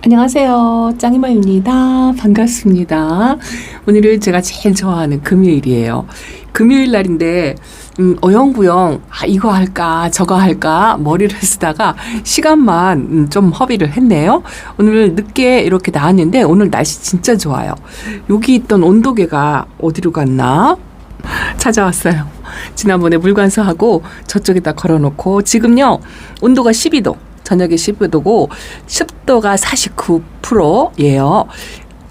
안녕하세요. 짱이모입니다. 반갑습니다. 오늘은 제가 제일 좋아하는 금요일이에요. 금요일 날인데 어영부영 이거 할까 저거 할까 머리를 쓰다가 시간만 좀 허비를 했네요. 오늘 늦게 이렇게 나왔는데 오늘 날씨 진짜 좋아요. 여기 있던 온도계가 어디로 갔나? 찾아왔어요. 지난번에 물관서하고 저쪽에다 걸어놓고 지금요 온도가 12도, 저녁에 12도고 습도가 49%예요.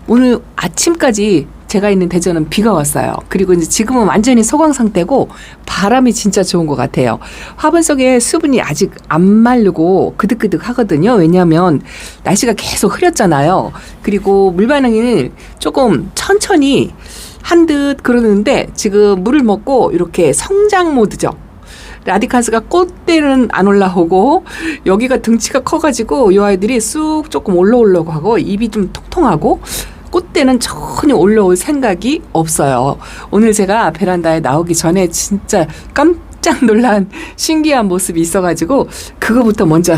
오늘 아침까지 제가 있는 대전은 비가 왔어요. 그리고 이제 지금은 완전히 소강 상태고 바람이 진짜 좋은 것 같아요. 화분 속에 수분이 아직 안 마르고 그득그득 하거든요. 왜냐하면 날씨가 계속 흐렸잖아요. 그리고 물 반응이 조금 천천히 한 듯 그러는데 지금 물을 먹고 이렇게 성장 모드죠. 라디칸스가 꽃대는 안 올라오고 여기가 등치가 커가지고 이 아이들이 쑥 조금 올라오려고 하고 입이 좀 통통하고 꽃대는 전혀 올라올 생각이 없어요. 오늘 제가 베란다에 나오기 전에 진짜 깜짝 놀란 신기한 모습이 있어가지고 그거부터 먼저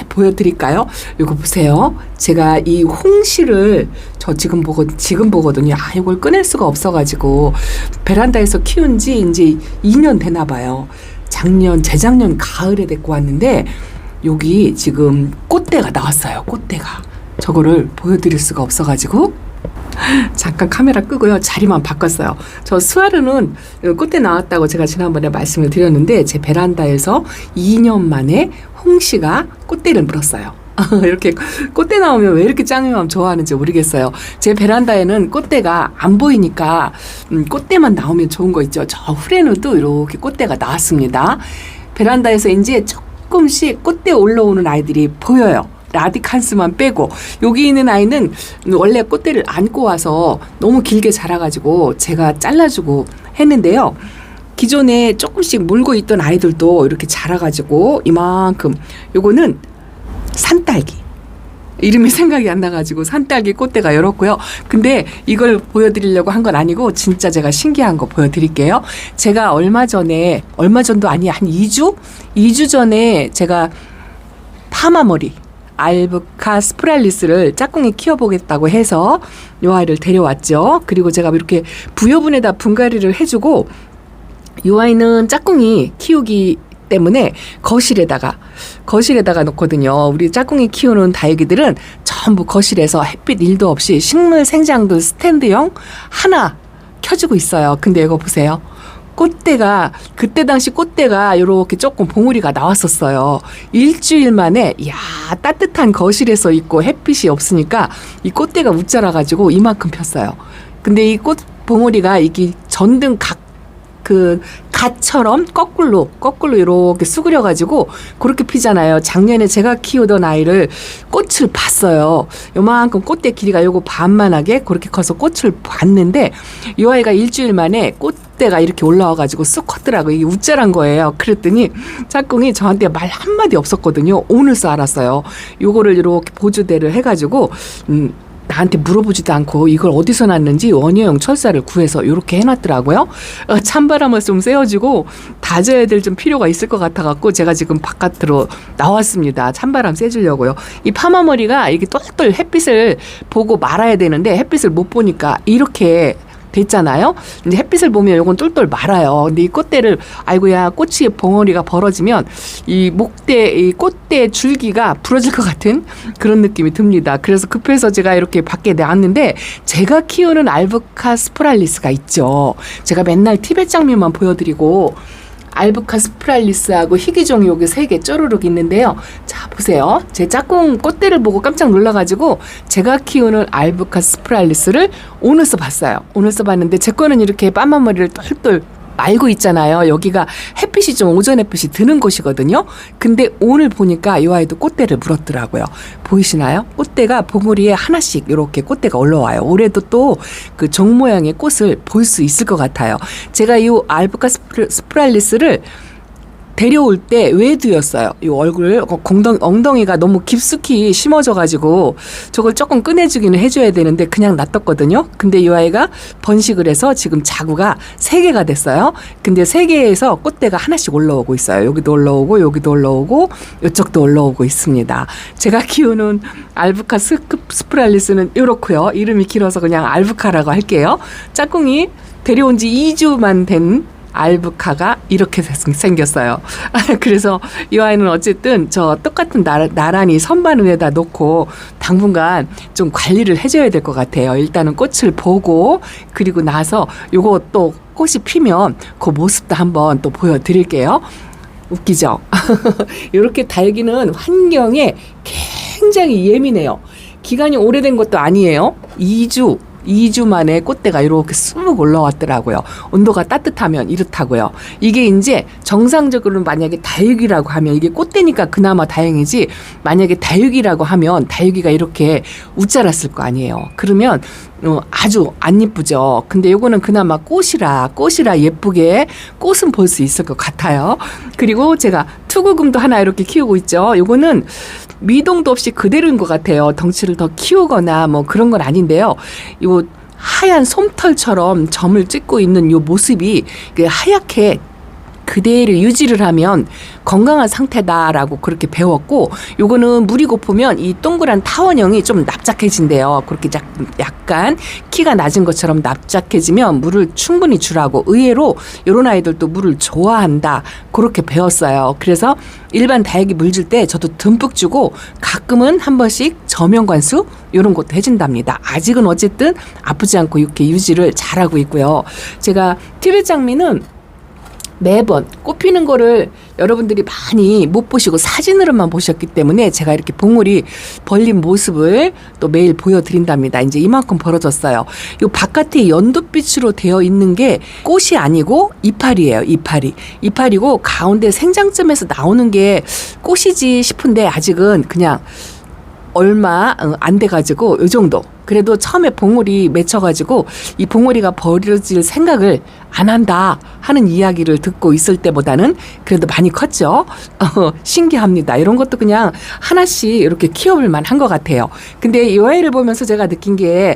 보여드릴까요? 이거 보세요. 제가 이 홍시를 저 지금 보거든요. 이걸 꺼낼 수가 없어가지고 베란다에서 키운 지 이제 2년 되나 봐요. 재작년 가을에 데리고 왔는데 여기 지금 꽃대가 나왔어요. 꽃대가. 저거를 보여드릴 수가 없어가지고 잠깐 카메라 끄고요. 자리만 바꿨어요. 저 스와르는 꽃대 나왔다고 제가 지난번에 말씀을 드렸는데 제 베란다에서 2년 만에 홍시가 꽃대를 물었어요. 이렇게 꽃대 나오면 왜 이렇게 짱이맘 좋아하는지 모르겠어요. 제 베란다에는 꽃대가 안 보이니까 꽃대만 나오면 좋은 거 있죠. 저 후레누도 이렇게 꽃대가 나왔습니다. 베란다에서 이제 조금씩 꽃대 올라오는 아이들이 보여요. 라디칸스만 빼고 여기 있는 아이는 원래 꽃대를 안고 와서 너무 길게 자라가지고 제가 잘라주고 했는데요. 기존에 조금씩 물고 있던 아이들도 이렇게 자라가지고 이만큼 요거는 산딸기. 이름이 생각이 안 나가지고 산딸기 꽃대가 열었고요. 근데 이걸 보여드리려고 한 건 아니고 진짜 제가 신기한 거 보여드릴게요. 제가 얼마 전도 아니 한 2주 전에 제가 파마머리 알브카 스프랄리스를 짝꿍이 키워보겠다고 해서 요 아이를 데려왔죠. 그리고 제가 이렇게 부여분에다 분갈이를 해주고 요 아이는 짝꿍이 키우기 때문에 거실에다가 놓거든요. 우리 짝꿍이 키우는 다육이들은 전부 거실에서 햇빛 1도 없이 식물 생장들 스탠드형 하나 켜주고 있어요. 근데 이거 보세요. 꽃대가 그때 당시 꽃대가 이렇게 조금 봉우리가 나왔었어요. 일주일 만에 따뜻한 거실에서 있고 햇빛이 없으니까 이 꽃대가 웃자라가지고 이만큼 폈어요. 근데 이 꽃 봉우리가 이게 전등 갓처럼 거꾸로 이렇게 수그려가지고 그렇게 피잖아요. 작년에 제가 키우던 아이를 꽃을 봤어요. 요만큼 꽃대 길이가 요거 반만하게 그렇게 커서 꽃을 봤는데 이 아이가 일주일 만에 꽃대가 이렇게 올라와가지고 쑥 컸더라고요. 이게 우짜란 거예요. 그랬더니 짝꿍이 저한테 말 한마디 없었거든요. 오늘서 알았어요. 요거를 이렇게 보조대를 해가지고 나한테 물어보지도 않고 이걸 어디서 났는지 원효용 철사를 구해서 이렇게 해놨더라고요. 찬바람을 좀 쐬어주고 다져야 될 좀 필요가 있을 것 같아갖고 제가 지금 바깥으로 나왔습니다. 찬바람 쐬주려고요. 이 파마머리가 이게 똘똘 햇빛을 보고 말아야 되는데 햇빛을 못 보니까 이렇게 됐잖아요. 이제 햇빛을 보면 요건 똘똘 말아요. 근데 이 꽃대를 아이고야 꽃이 봉어리가 벌어지면 이 꽃대 줄기가 부러질 것 같은 그런 느낌이 듭니다. 그래서 급해서 제가 이렇게 밖에 나왔는데 제가 키우는 알브카 스프랄리스가 있죠. 제가 맨날 티벳 장미만 보여드리고 알브카 스프랄리스하고 희귀종이 여기 3개 쪼르륵 있는데요. 자 보세요. 제 짝꿍 꽃대를 보고 깜짝 놀라가지고 제가 키우는 알브카 스프랄리스를 오늘서 봤어요. 오늘서 봤는데 제 거는 이렇게 빠만머리를 똘똘 말고 있잖아요. 여기가 햇빛이 좀 오전 햇빛이 드는 곳이거든요. 근데 오늘 보니까 이 아이도 꽃대를 물었더라고요. 보이시나요? 꽃대가 봉우리에 하나씩 이렇게 꽃대가 올라와요. 올해도 또 그 종 모양의 꽃을 볼 수 있을 것 같아요. 제가 이 알브카 스프랄리스를 데려올 때 외두였어요. 이 얼굴 엉덩이가 너무 깊숙이 심어져가지고 저걸 조금 꺼내주기는 해줘야 되는데 그냥 놔뒀거든요. 근데 이 아이가 번식을 해서 지금 자구가 3개가 됐어요. 근데 3개에서 꽃대가 하나씩 올라오고 있어요. 여기도 올라오고 여기도 올라오고 이쪽도 올라오고 있습니다. 제가 키우는 알부카 스프랄리스는 이렇고요. 이름이 길어서 그냥 알부카라고 할게요. 짝꿍이 데려온 지 2주만 된 알부카가 이렇게 생겼어요. 그래서 이 아이는 어쨌든 저 똑같은 나란히 선반 위에다 놓고 당분간 좀 관리를 해줘야 될 것 같아요. 일단은 꽃을 보고 그리고 나서 요거 또 꽃이 피면 그 모습도 한번 또 보여드릴게요. 웃기죠? 이렇게 달기는 환경에 굉장히 예민해요. 기간이 오래된 것도 아니에요. 2주 만에 꽃대가 이렇게 쑥 올라왔더라고요. 온도가 따뜻하면 이렇다고요. 이게 이제 정상적으로 만약에 다육이라고 하면 이게 꽃대니까 그나마 다행이지 만약에 다육이라고 하면 다육이가 이렇게 웃자랐을 거 아니에요. 그러면 아주 안 예쁘죠. 근데 요거는 그나마 꽃이라 예쁘게 꽃은 볼 수 있을 것 같아요. 그리고 제가 투구금도 하나 이렇게 키우고 있죠. 요거는 미동도 없이 그대로인 것 같아요. 덩치를 더 키우거나 뭐 그런 건 아닌데요. 요 하얀 솜털처럼 점을 찍고 있는 요 모습이 하얗게 그대로 유지를 하면 건강한 상태다라고 그렇게 배웠고 요거는 물이 고프면 이 동그란 타원형이 좀 납작해진대요. 그렇게 약간 키가 낮은 것처럼 납작해지면 물을 충분히 주라고 의외로 요런 아이들도 물을 좋아한다 그렇게 배웠어요. 그래서 일반 다육이 물 줄 때 저도 듬뿍 주고 가끔은 한 번씩 저명관수 요런 것도 해준답니다. 아직은 어쨌든 아프지 않고 이렇게 유지를 잘하고 있고요. 제가 티베트 장미는 매번 꽃 피는 거를 여러분들이 많이 못 보시고 사진으로만 보셨기 때문에 제가 이렇게 봉우리 벌린 모습을 또 매일 보여드린답니다. 이제 이만큼 벌어졌어요. 이 바깥에 연두빛으로 되어 있는 게 꽃이 아니고 이파리예요. 이파리고 가운데 생장점에서 나오는 게 꽃이지 싶은데 아직은 그냥 얼마 안 돼가지고 요 정도. 그래도 처음에 봉우리 맺혀가지고 이 봉우리가 버려질 생각을 안 한다 하는 이야기를 듣고 있을 때보다는 그래도 많이 컸죠. 신기합니다. 이런 것도 그냥 하나씩 이렇게 키워볼 만한 것 같아요. 근데 이 아이를 보면서 제가 느낀 게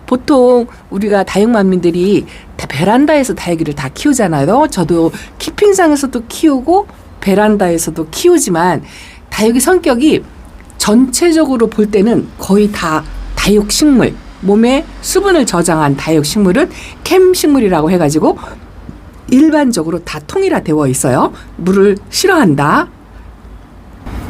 보통 우리가 다육맘민들이 베란다에서 다육이를 다 키우잖아요. 저도 키핑장에서도 키우고 베란다에서도 키우지만 다육이 성격이 전체적으로 볼 때는 거의 다 다육식물, 몸에 수분을 저장한 다육식물은 캠식물이라고 해가지고 일반적으로 다 통일화되어 있어요. 물을 싫어한다.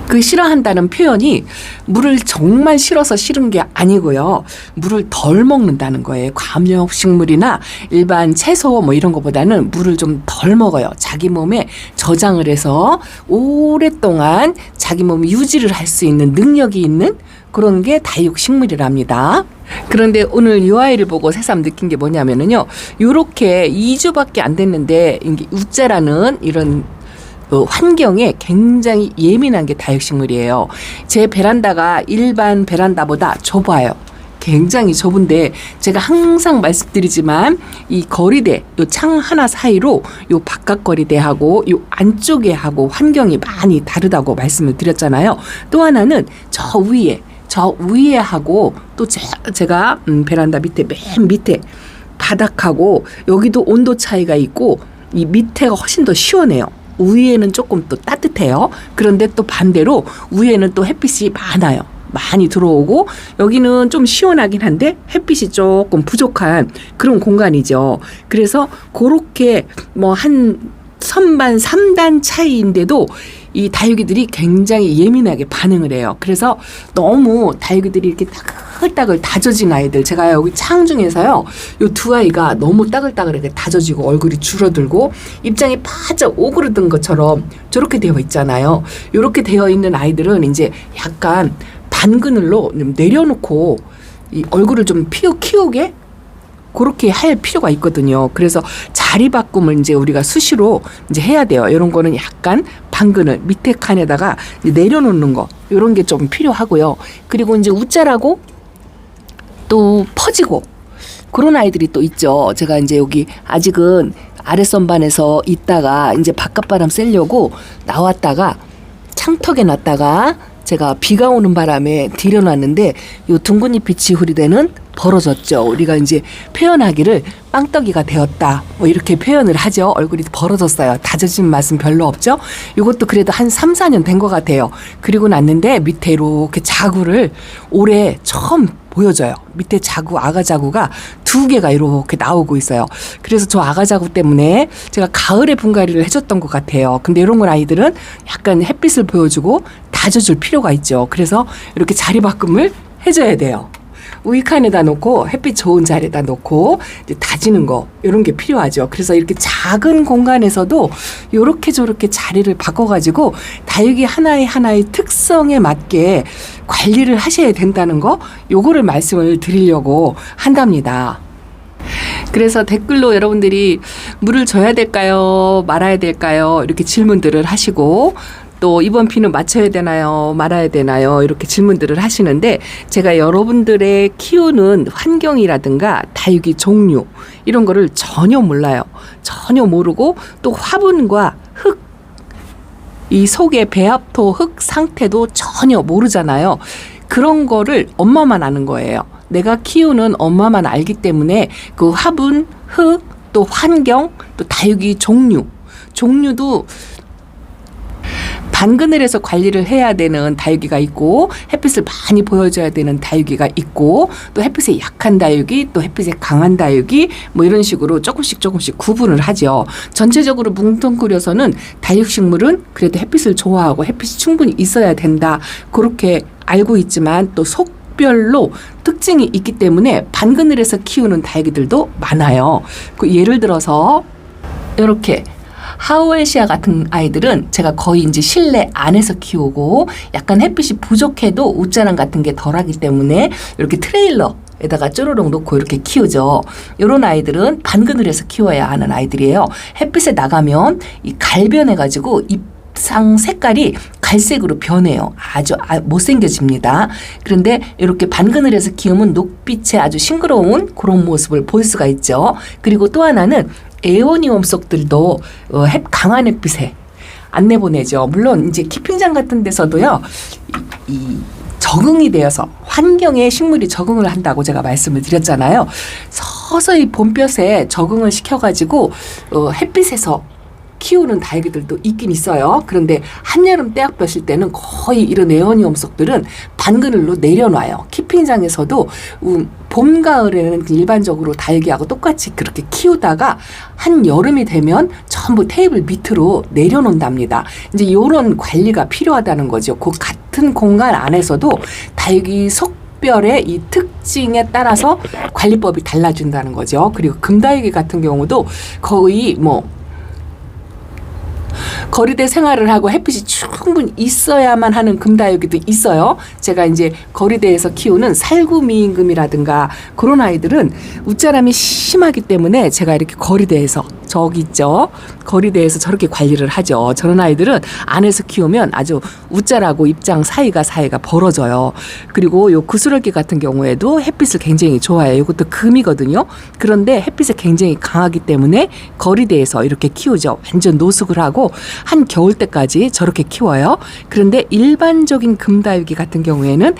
그 싫어한다는 표현이 물을 정말 싫어서 싫은 게 아니고요. 물을 덜 먹는다는 거예요. 관엽식물이나 일반 채소 뭐 이런 것보다는 물을 좀 덜 먹어요. 자기 몸에 저장을 해서 오랫동안 자기 몸 유지를 할 수 있는 능력이 있는 그런 게 다육식물이랍니다. 그런데 오늘 이 아이를 보고 새삼 느낀 게 뭐냐면요. 요렇게 2주밖에 안 됐는데 이게 우짜라는 이런 환경에 굉장히 예민한 게 다육식물이에요. 제 베란다가 일반 베란다보다 좁아요. 굉장히 좁은데 제가 항상 말씀드리지만 이 거리대, 요 창 하나 사이로 요 바깥 거리대하고 요 안쪽에 하고 환경이 많이 다르다고 말씀을 드렸잖아요. 또 하나는 저 위에 하고 또 제가 베란다 밑에 맨 밑에 바닥하고 여기도 온도 차이가 있고 이 밑에가 훨씬 더 시원해요. 위에는 조금 또 따뜻해요. 그런데 또 반대로 위에는 또 햇빛이 많이 들어오고 여기는 좀 시원하긴 한데 햇빛이 조금 부족한 그런 공간이죠. 그래서 그렇게 뭐 한 선반 3단 차이인데도 이 다육이들이 굉장히 예민하게 반응을 해요. 그래서 너무 다육이들이 이렇게 따글따글 다져진 아이들, 제가 여기 창 중에서요, 요 두 아이가 너무 따글따글하게 다져지고 얼굴이 줄어들고 입장이 바짝 오그러든 것처럼 저렇게 되어 있잖아요. 이렇게 되어 있는 아이들은 이제 약간 반그늘로 내려놓고 이 얼굴을 좀 키우게 그렇게 할 필요가 있거든요. 그래서 자리 바꿈을 이제 우리가 수시로 이제 해야 돼요. 이런 거는 약간 반그늘 밑에 칸에다가 내려놓는 거 이런 게 좀 필요하고요. 그리고 이제 웃자라고 또 퍼지고 그런 아이들이 또 있죠. 제가 이제 여기 아직은 아랫선반에서 있다가 이제 바깥바람 쐬려고 나왔다가 창턱에 놨다가 제가 비가 오는 바람에 들여놨는데 요 둥근 잎이 지후리대는 벌어졌죠. 우리가 이제 표현하기를 빵떡이가 되었다 뭐 이렇게 표현을 하죠. 얼굴이 벌어졌어요. 다져진 맛은 별로 없죠. 이것도 그래도 한 3, 4년 된 것 같아요. 그리고 났는데 밑에 이렇게 자구를 올해 처음 보여져요. 밑에 자구, 아가 자구가 2개가 이렇게 나오고 있어요. 그래서 저 아가 자구 때문에 제가 가을에 분갈이를 해줬던 것 같아요. 근데 이런 건 아이들은 약간 햇빛을 보여주고 다져줄 필요가 있죠. 그래서 이렇게 자리 바꿈을 해줘야 돼요. 우익칸에다 놓고 햇빛 좋은 자리에다 놓고 이제 다지는 거 이런 게 필요하죠. 그래서 이렇게 작은 공간에서도 요렇게 저렇게 자리를 바꿔가지고 다육이 하나의 특성에 맞게 관리를 하셔야 된다는 거 요거를 말씀을 드리려고 한답니다. 그래서 댓글로 여러분들이 물을 줘야 될까요? 말아야 될까요? 이렇게 질문들을 하시고 또 이번 비는 맞춰야 되나요? 말아야 되나요? 이렇게 질문들을 하시는데 제가 여러분들의 키우는 환경이라든가 다육이 종류 이런 거를 전혀 몰라요. 전혀 모르고 또 화분과 흙, 이 속의 배합토 흙 상태도 전혀 모르잖아요. 그런 거를 엄마만 아는 거예요. 내가 키우는 엄마만 알기 때문에 그 화분, 흙, 또 환경, 또 다육이 종류도 반그늘에서 관리를 해야 되는 다육이가 있고 햇빛을 많이 보여줘야 되는 다육이가 있고 또 햇빛에 약한 다육이 또 햇빛에 강한 다육이 뭐 이런 식으로 조금씩 구분을 하죠. 전체적으로 뭉뚱그려서는 다육식물은 그래도 햇빛을 좋아하고 햇빛이 충분히 있어야 된다. 그렇게 알고 있지만 또 속별로 특징이 있기 때문에 반그늘에서 키우는 다육이들도 많아요. 그 예를 들어서 이렇게 하우엘시아 같은 아이들은 제가 거의 이제 실내 안에서 키우고 약간 햇빛이 부족해도 웃자랑 같은 게 덜하기 때문에 이렇게 트레일러에다가 쪼르륵 놓고 이렇게 키우죠. 이런 아이들은 반그늘에서 키워야 하는 아이들이에요. 햇빛에 나가면 이 갈변해가지고 잎상 색깔이 갈색으로 변해요. 아주 못생겨집니다. 그런데 이렇게 반그늘에서 키우면 녹빛에 아주 싱그러운 그런 모습을 볼 수가 있죠. 그리고 또 하나는 에오니움 속들도 강한 햇빛에 안 내보내죠. 물론 이제 키핑장 같은 데서도요. 이 적응이 되어서 환경에 식물이 적응을 한다고 제가 말씀을 드렸잖아요. 서서히 봄볕에 적응을 시켜가지고 햇빛에서 키우는 다육이들도 있긴 있어요. 그런데 한여름 때약볕일 때는 거의 이런 에어니움 속들은 반그늘로 내려놔요. 키핑장에서도 봄, 가을에는 일반적으로 다육이하고 똑같이 그렇게 키우다가 한여름이 되면 전부 테이블 밑으로 내려놓는답니다. 이제 이런 관리가 필요하다는 거죠. 그 같은 공간 안에서도 다육이 별의 이 특징에 따라서 관리법이 달라진다는 거죠. 그리고 금다육이 같은 경우도 거의 거리대 생활을 하고 햇빛이 충분히 있어야만 하는 금다육이도 있어요. 제가 이제 거리대에서 키우는 살구미임금이라든가 그런 아이들은 웃자람이 심하기 때문에 제가 이렇게 거리대에서 저기 있죠. 거리대에서 저렇게 관리를 하죠. 저런 아이들은 안에서 키우면 아주 웃자라고 입장 사이가 벌어져요. 그리고 요 구스러기 같은 경우에도 햇빛을 굉장히 좋아해요. 이것도 금이거든요. 그런데 햇빛에 굉장히 강하기 때문에 거리대에서 이렇게 키우죠. 완전 노숙을 하고 한 겨울 때까지 저렇게 키워요. 그런데 일반적인 금다육이 같은 경우에는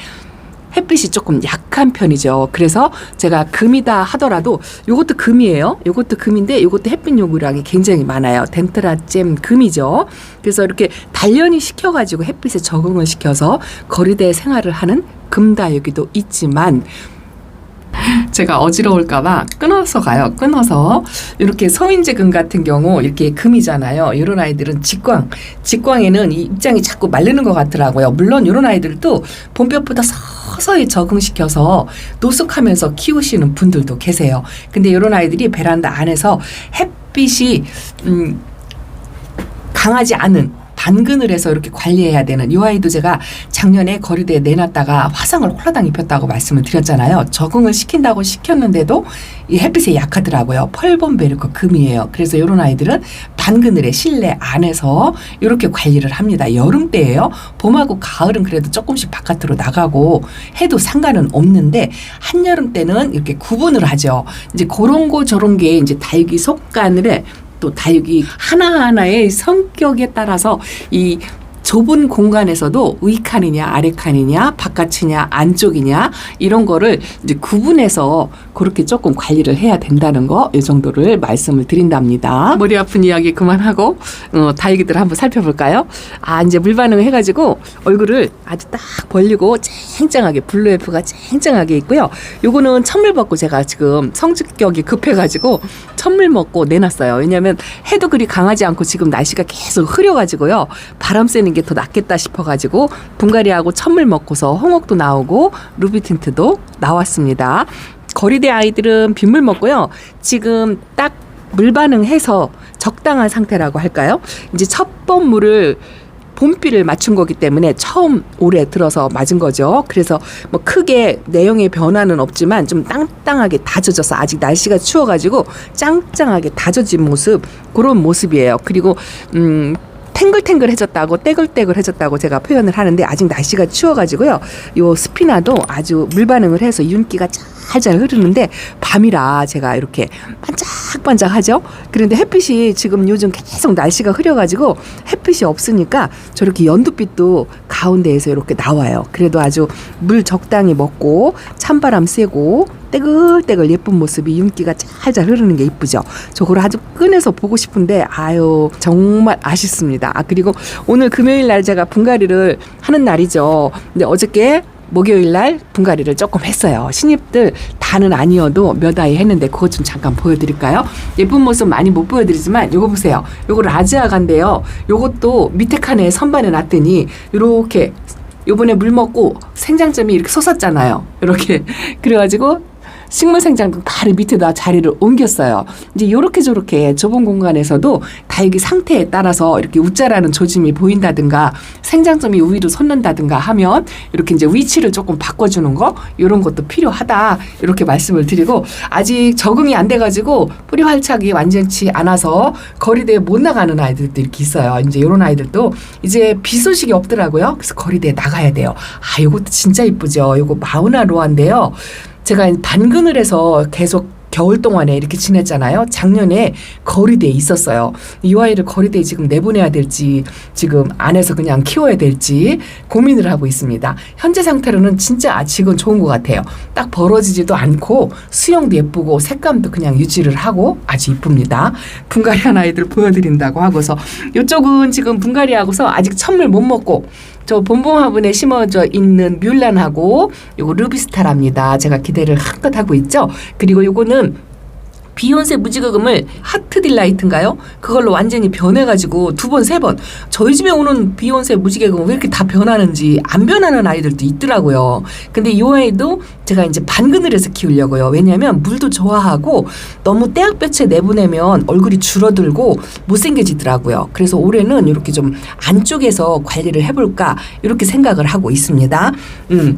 햇빛이 조금 약한 편이죠. 그래서 제가 금이다 하더라도 이것도 금이에요. 이것도 금인데 이것도 햇빛 요구량이 굉장히 많아요. 덴트라잼 금이죠. 그래서 이렇게 단련이 시켜가지고 햇빛에 적응을 시켜서 거리대 생활을 하는 금다육이도 있지만 제가 어지러울까봐 끊어서 가요. 끊어서 이렇게 서민제금 같은 경우 이렇게 금이잖아요. 이런 아이들은 직광에는 이 입장이 자꾸 마르는 것 같더라고요. 물론 이런 아이들도 봄볕보다 서서히 적응시켜서 노숙하면서 키우시는 분들도 계세요. 근데 이런 아이들이 베란다 안에서 햇빛이 강하지 않은 반그늘에서 이렇게 관리해야 되는 이 아이도 제가 작년에 거리대에 내놨다가 화상을 홀라당 입혔다고 말씀을 드렸잖아요. 적응을 시켰는데도 이 햇빛에 약하더라고요. 펄본베르크 금이에요. 그래서 이런 아이들은 반그늘에 실내 안에서 이렇게 관리를 합니다. 여름 때예요. 봄하고 가을은 그래도 조금씩 바깥으로 나가고 해도 상관은 없는데 한여름 때는 이렇게 구분을 하죠. 이제 그런 거 저런 게 이제 다육이 속간을 또 다육이 하나하나의 성격에 따라서 이 좁은 공간에서도 위칸이냐 아래칸이냐 바깥이냐 안쪽이냐 이런 거를 이제 구분해서 그렇게 조금 관리를 해야 된다는 거 이 정도를 말씀을 드린답니다. 머리 아픈 이야기 그만하고 다육이들 한번 살펴볼까요? 이제 물 반응을 해가지고 얼굴을 아주 딱 벌리고 쨍쨍하게 블루에프가 쨍쨍하게 있고요. 요거는 찬물 받고 제가 지금 성적격이 급해가지고 찬물 먹고 내놨어요. 왜냐하면 해도 그리 강하지 않고 지금 날씨가 계속 흐려가지고요. 바람 쐬는 게 더 낫겠다 싶어가지고 분갈이하고 찬물 먹고서 홍옥도 나오고 루비 틴트도 나왔습니다. 거리대 아이들은 빗물 먹고요. 지금 딱 물 반응해서 적당한 상태라고 할까요? 이제 첫 번 물을 봄비를 맞춘 거기 때문에 처음 올해 들어서 맞은 거죠. 그래서 뭐 크게 내용의 변화는 없지만 좀 땅땅하게 다져져서 아직 날씨가 추워가지고 짱짱하게 다져진 모습 그런 모습이에요. 그리고 탱글탱글해졌다고 떼글떼글해졌다고 제가 표현을 하는데 아직 날씨가 추워가지고요. 요 스피나도 아주 물 반응을 해서 윤기가 잘잘 흐르는데 밤이라 제가 이렇게 반짝반짝하죠. 그런데 햇빛이 지금 요즘 계속 날씨가 흐려가지고 햇빛이 없으니까 저렇게 연두빛도 가운데에서 이렇게 나와요. 그래도 아주 물 적당히 먹고 찬바람 쐬고 떼글떼글 예쁜 모습이 윤기가 잘잘 흐르는 게 이쁘죠. 저걸 아주 꺼내서 보고 싶은데 정말 아쉽습니다. 그리고 오늘 금요일 날 제가 분갈이를 하는 날이죠. 근데 어저께 목요일 날 분갈이를 조금 했어요. 신입들 다는 아니어도 몇 아이 했는데 그것 좀 잠깐 보여드릴까요? 예쁜 모습 많이 못 보여드리지만 요거 보세요. 요거 라지아가인데요. 요것도 밑에 칸에 선반에 놨더니 요렇게 요번에 물 먹고 생장점이 이렇게 솟았잖아요. 이렇게 그래가지고 식물 생장도 바로 밑에다 자리를 옮겼어요. 이제 요렇게 저렇게 좁은 공간에서도 다육이 상태에 따라서 이렇게 웃자라는 조짐이 보인다든가 생장점이 위로 솟는다든가 하면 이렇게 이제 위치를 조금 바꿔주는 거 이런 것도 필요하다 이렇게 말씀을 드리고 아직 적응이 안 돼가지고 뿌리 활착이 완전치 않아서 거리대에 못 나가는 아이들도 이렇게 있어요. 이제 이런 아이들도 이제 비 소식이 없더라고요. 그래서 거리대에 나가야 돼요. 요것도 진짜 이쁘죠. 요거 마우나 로아인데요. 제가 반그늘에서 계속 겨울 동안에 이렇게 지냈잖아요. 작년에 거리대에 있었어요. 이 아이를 거리대에 지금 내보내야 될지 지금 안에서 그냥 키워야 될지 고민을 하고 있습니다. 현재 상태로는 진짜 아직은 좋은 것 같아요. 딱 벌어지지도 않고 수영도 예쁘고 색감도 그냥 유지를 하고 아주 이쁩니다. 분갈이한 아이들 보여드린다고 하고서 이쪽은 지금 분갈이하고서 아직 찬물 못 먹고 저 봄봄 화분에 심어져 있는 뮬란하고 요거 루비스타랍니다. 제가 기대를 한껏 하고 있죠. 그리고 요거는 비욘세 무지개금을 하트 딜라이트인가요? 그걸로 완전히 변해가지고 2번, 3번. 저희 집에 오는 비욘세 무지개금은 왜 이렇게 다 변하는지 안 변하는 아이들도 있더라고요. 근데 이 아이도 제가 이제 반그늘에서 키우려고요. 왜냐하면 물도 좋아하고 너무 떼약볕에 내보내면 얼굴이 줄어들고 못생겨지더라고요. 그래서 올해는 이렇게 좀 안쪽에서 관리를 해볼까 이렇게 생각을 하고 있습니다.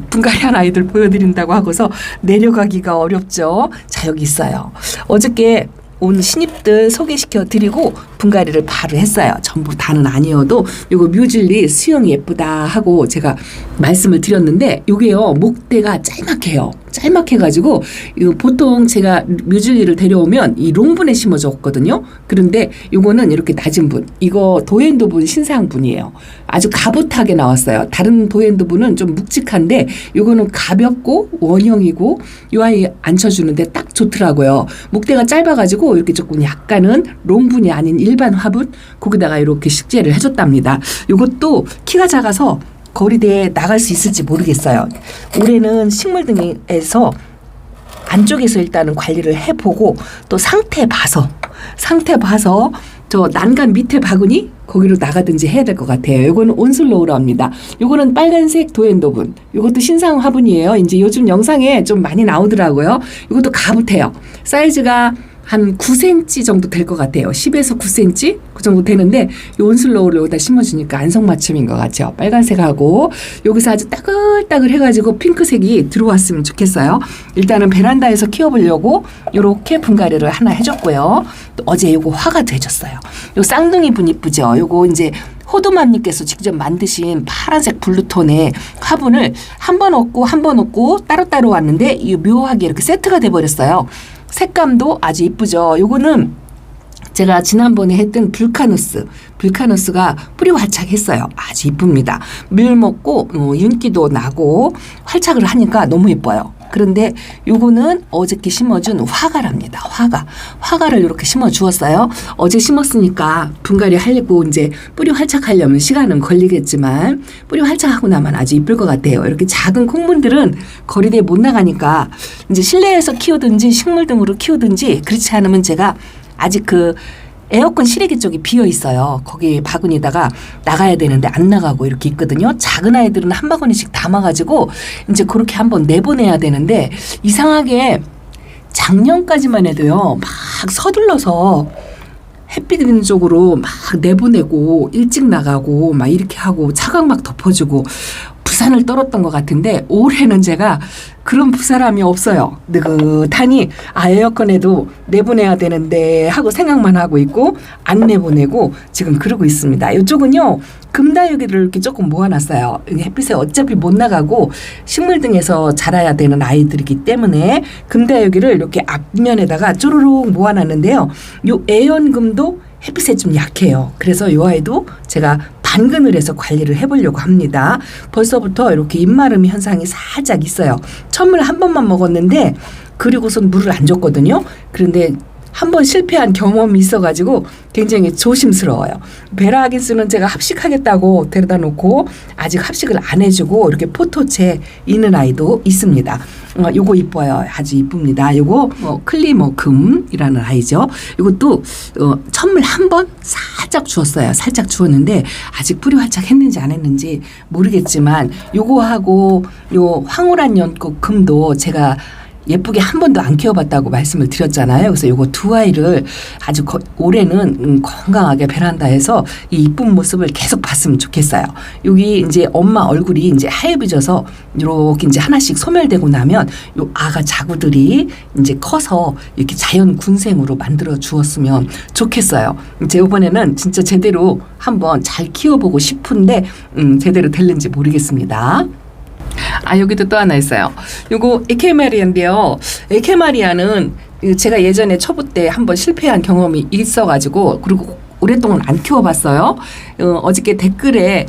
분갈이한 아이들 보여드린다고 하고서 내려가기가 어렵죠. 자, 여기 있어요. 어저께 온 신입들 소개시켜 드리고 분갈이를 바로 했어요. 전부 다는 아니어도 요거 뮤즐리 수영이 예쁘다 하고 제가 말씀을 드렸는데 요게요 목대가 짤막해요. 짤막해가지고 이거 보통 제가 뮤즐리를 데려오면 이 롱분에 심어줬거든요. 그런데 요거는 이렇게 낮은 분, 이거 도엔도분 신상분이에요. 아주 가붓하게 나왔어요. 다른 도엔도분은 좀 묵직한데 요거는 가볍고 원형이고 요 아이 앉혀주는데 딱 좋더라고요. 목대가 짧아가지고 이렇게 조금 약간은 롱분이 아닌 일반 화분 거기다가 이렇게 식재를 해줬답니다. 요것도 키가 작아서 거리대에 나갈 수 있을지 모르겠어요. 올해는 식물등에서 안쪽에서 일단은 관리를 해보고 또 상태 봐서 저 난간 밑에 바구니 거기로 나가든지 해야 될 것 같아요. 요거는 온슬로우라입니다. 요거는 빨간색 도엔도분. 요것도 신상 화분이에요. 이제 요즘 영상에 좀 많이 나오더라고요. 요것도 가붓해요. 사이즈가 한 9cm 정도 될 것 같아요. 10에서 9cm 그 정도 되는데 요 온슬로우를 여기다 심어주니까 안성맞춤인 것 같죠. 빨간색하고 여기서 아주 따글따글 해가지고 핑크색이 들어왔으면 좋겠어요. 일단은 베란다에서 키워보려고 요렇게 분갈이를 하나 해줬고요. 또 어제 요거 화가도 해줬어요. 요 쌍둥이 분 이쁘죠. 요거 이제 호두맘님께서 직접 만드신 파란색 블루톤의 화분을 한 번 얻고 따로따로 왔는데 이 묘하게 이렇게 세트가 돼버렸어요. 색감도 아주 이쁘죠. 요거는 제가 지난번에 했던 불카누스가 뿌리 활착했어요. 아주 이쁩니다. 물 먹고 윤기도 나고 활착을 하니까 너무 예뻐요. 그런데 요거는 어저께 심어준 화가랍니다. 화가를 이렇게 심어 주었어요. 어제 심었으니까 분갈이 하려고 이제 뿌리 활착하려면 시간은 걸리겠지만 뿌리 활착하고 나면 아주 이쁠 것 같아요. 이렇게 작은 콩분들은 거리대에 못 나가니까 이제 실내에서 키우든지 식물 등으로 키우든지 그렇지 않으면 제가 아직 그 에어컨 실외기 쪽이 비어 있어요. 거기 바구니에다가 나가야 되는데 안 나가고 이렇게 있거든요. 작은 아이들은 한 바구니씩 담아가지고 이제 그렇게 한번 내보내야 되는데 이상하게 작년까지만 해도요. 막 서둘러서 햇빛 있는 쪽으로 막 내보내고 일찍 나가고 막 이렇게 하고 차각 막 덮어주고 부산을 떨었던 것 같은데 올해는 제가 그런 부사람이 없어요. 느긋하니 에어컨에도 내보내야 되는데 하고 생각만 하고 있고 안 내보내고 지금 그러고 있습니다. 이쪽은요. 금다육이를 이렇게 조금 모아놨어요. 햇빛에 어차피 못 나가고 식물 등에서 자라야 되는 아이들이기 때문에 금다육이를 이렇게 앞면에다가 쪼르륵 모아놨는데요. 요 애연금도 햇빛에 좀 약해요. 그래서 요 아이도 제가 반근을 해서 관리를 해보려고 합니다. 벌써부터 이렇게 잎마름 현상이 살짝 있어요. 천물 한 번만 먹었는데 그리고선 물을 안 줬거든요. 그런데 한 번 실패한 경험이 있어가지고 굉장히 조심스러워요. 베라하긴스는 제가 합식하겠다고 데려다 놓고 아직 합식을 안 해주고 이렇게 포토채 있는 아이도 있습니다. 요거 이뻐요. 아주 이쁩니다. 요거 클리머금이라는 아이죠. 이것도 천물 한 번 살짝 주었어요. 살짝 주었는데 아직 뿌리 활착했는지 안 했는지 모르겠지만 요거하고 요 황홀한 연꽃 금도 제가 예쁘게 한 번도 안 키워봤다고 말씀을 드렸잖아요. 그래서 요거 두 아이를 아주 올해는 건강하게 베란다에서 이 이쁜 모습을 계속 봤으면 좋겠어요. 여기 이제 엄마 얼굴이 이제 하얘비져서 이렇게 이제 하나씩 소멸되고 나면 요 아가 자구들이 이제 커서 이렇게 자연 군생으로 만들어 주었으면 좋겠어요. 제 이번에는 진짜 제대로 한번 잘 키워보고 싶은데 제대로 될는지 모르겠습니다. 여기도 또 하나 있어요. 요거 에케마리아인데요. 에케마리아는 제가 예전에 초보 때 한번 실패한 경험이 있어가지고 그리고 오랫동안 안 키워봤어요. 어저께 댓글에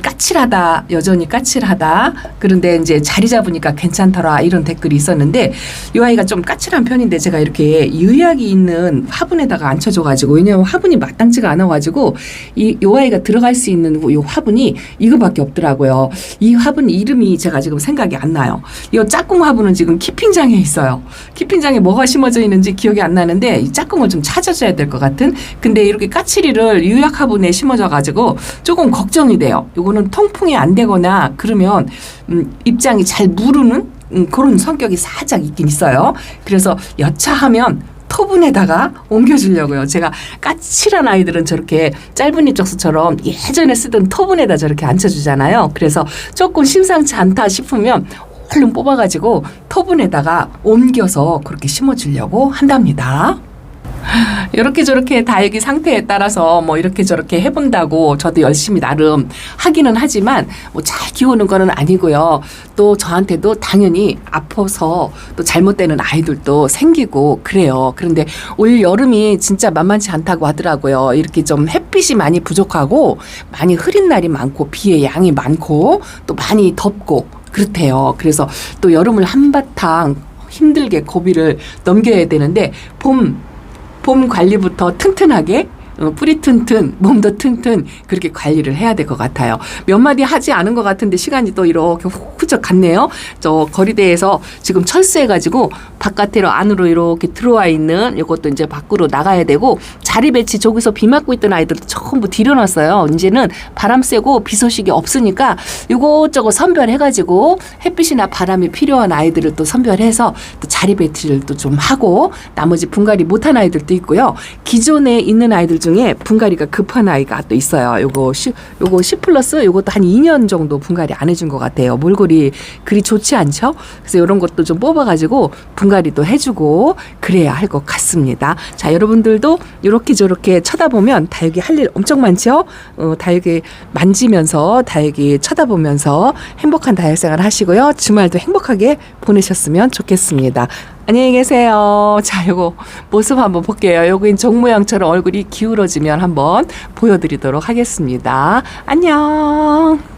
까칠하다, 여전히 까칠하다. 그런데 이제 자리 잡으니까 괜찮더라 이런 댓글이 있었는데 이 아이가 좀 까칠한 편인데 제가 이렇게 유약이 있는 화분에다가 앉혀줘가지고 왜냐면 화분이 마땅치가 않아가지고 이 아이가 들어갈 수 있는 이 화분이 이거밖에 없더라고요. 이 화분 이름이 제가 지금 생각이 안 나요. 이 짝꿍 화분은 지금 키핑장에 있어요. 키핑장에 뭐가 심어져 있는지 기억이 안 나는데 이 짝꿍을 좀 찾아줘야 될 것 같은. 근데 이렇게 까칠이를 유약 화분에 심어져가지고 조금 걱정이 돼요. 이거는 통풍이 안 되거나 그러면 입장이 잘 무르는 그런 성격이 살짝 있긴 있어요. 그래서 여차하면 토분에다가 옮겨주려고요. 제가 까칠한 아이들은 저렇게 짧은 입적수처럼 예전에 쓰던 토분에다 저렇게 앉혀주잖아요. 그래서 조금 심상치 않다 싶으면 얼른 뽑아가지고 토분에다가 옮겨서 그렇게 심어주려고 한답니다. 이렇게 저렇게 다육이 상태에 따라서 뭐 이렇게 저렇게 해본다고 저도 열심히 나름 하기는 하지만 뭐 잘 키우는 거는 아니고요. 또 저한테도 당연히 아파서 또 잘못되는 아이들도 생기고 그래요. 그런데 올 여름이 진짜 만만치 않다고 하더라고요. 이렇게 좀 햇빛이 많이 부족하고 많이 흐린 날이 많고 비의 양이 많고 또 많이 덥고 그렇대요. 그래서 또 여름을 한바탕 힘들게 고비를 넘겨야 되는데 봄 관리부터 튼튼하게 뿌리 튼튼, 몸도 튼튼 그렇게 관리를 해야 될 것 같아요. 몇 마디 하지 않은 것 같은데 시간이 또 이렇게 훌쩍 갔네요. 저 거리대에서 지금 철수해가지고 바깥으로 안으로 이렇게 들어와 있는 이것도 이제 밖으로 나가야 되고 자리 배치 저기서 비 맞고 있던 아이들도 전부 들여놨어요. 이제는 바람 쐬고 비 소식이 없으니까 이것저것 선별해가지고 햇빛이나 바람이 필요한 아이들을 또 선별해서 또 자리 배치를 또 좀 하고 나머지 분갈이 못한 아이들도 있고요. 기존에 있는 아이들 중에 분갈이가 급한 아이가 또 있어요. 요거 10 플러스 요것도 한 2년 정도 분갈이 안 해준 것 같아요. 몰골이 그리 좋지 않죠? 그래서 이런 것도 좀 뽑아가지고 분갈이도 해주고 그래야 할 것 같습니다. 자, 여러분들도 이렇게 저렇게 쳐다보면 다육이 할 일 엄청 많죠? 다육이 만지면서 다육이 쳐다보면서 행복한 다육생활 하시고요. 주말도 행복하게 보내셨으면 좋겠습니다. 안녕히 계세요. 자, 요거 모습 한번 볼게요. 요거 종 모양처럼 얼굴이 기울어지면 한번 보여드리도록 하겠습니다. 안녕.